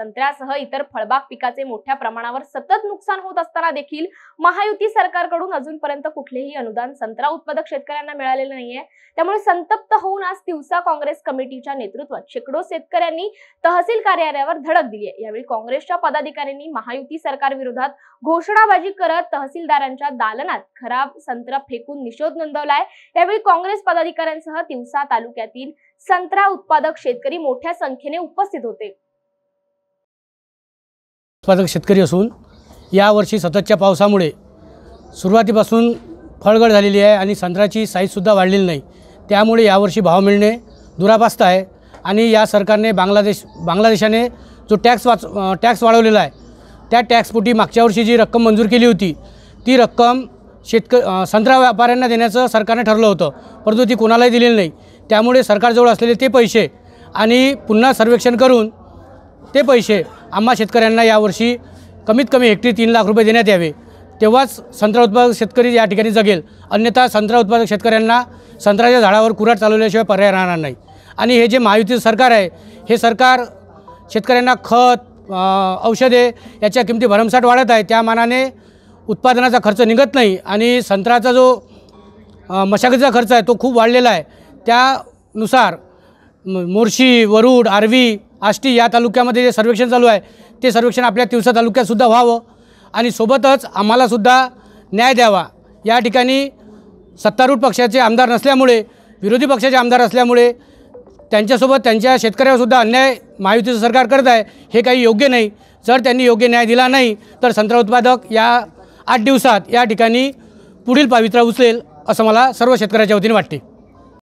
संत्र्यासह इतर फळबाग पिकाचे मोठ्या प्रमाणावर सतत नुकसान होत असताना देखील महायुती सरकारकडून अजूनपर्यंत कुठलेही अनुदान संत्रा उत्पादक शेतकऱ्यांना मिळालेले नाहीये। त्यामुळे संतप्त होऊन आज तिवसा काँग्रेस कमिटीच्या नेतृत्वात शेकडो शेतकऱ्यांनी तहसील कार्यालयावर धडक दिली आहे। यावेळी काँग्रेसच्या पदाधिकाऱ्यांनी महायुती सरकार विरोधात घोषणाबाजी करत तहसीलदारांच्या दालनात खराब संत्रा फेकून निषेध नोंदवलाय। यावेळी काँग्रेस पदाधिकाऱ्यांसह तिवसा तालुक्यातील संत्रा उत्पादक शेतकरी मोठ्या संख्येने उपस्थित होते। उत्पादक शेतकरी असून या वर्षी सततच्या पावसामुळे सुरुवातीपासून फळगळ झालेली आहे आणि संत्र्याची साईज सुद्धा वाढलेली नाही। त्यामुळे यावर्षी भाव मिळणे दुरापास्त आहे आणि या सरकारने बांगलादेशाने जो टॅक्स वाढवलेला आहे त्या टॅक्सपोटी मागच्या वर्षी जी रक्कम मंजूर केली होती ती रक्कम संत्रा व्यापाऱ्यांना देण्याचं सरकारने ठरलं होतं, परंतु ती कोणालाही दिलेली नाही। त्यामुळे सरकारजवळ असलेले ते पैसे आणि पुन्हा सर्वेक्षण करून ते पैसे आम्हा शेतकऱ्यांना यावर्षी कमीत कमी हेक्टरी 3 लाख रुपये देण्यात यावे, तेव्हाच संत्रा उत्पादक शेतकरी या ठिकाणी जगेल। अन्यथा संत्रा उत्पादक शेतकऱ्यांना संत्र्याच्या झाडावर कुऱ्हाड चालवल्याशिवाय पर्याय राहणार नाही। आणि हे जे महायुतीचं सरकार आहे हे सरकार शेतकऱ्यांना खत औषधे याच्या किमती भरमसाठ वाढत आहे, त्या मानाने उत्पादनाचा खर्च निघत नाही आणि संत्र्याचा जो मशागतीचा खर्च आहे तो खूप वाढलेला आहे। त्यानुसार मोर्शी, वरुड, आर्वी, आष्टी या तालुक्यामध्ये जे सर्वेक्षण चालू आहे ते सर्वेक्षण आपल्या तिवसा तालुक्यात सुद्धा व्हावं आणि सोबतच आम्हाला सुद्धा न्याय द्यावा। या ठिकाणी सत्तारूढ पक्षाचे आमदार नसल्यामुळे, विरोधी पक्षाचे आमदार असल्यामुळे त्यांच्यासोबत त्यांच्या शेतकऱ्यावर सुद्धा अन्याय महायुतीचं सरकार करत आहे, हे काही योग्य नाही। जर त्यांनी योग्य न्याय दिला नाही तर संत्रा उत्पादक या 8 दिवसात या ठिकाणी पुढील पावित्र्य उचलेल असं मला सर्व शेतकऱ्याच्या वतीने वाटते।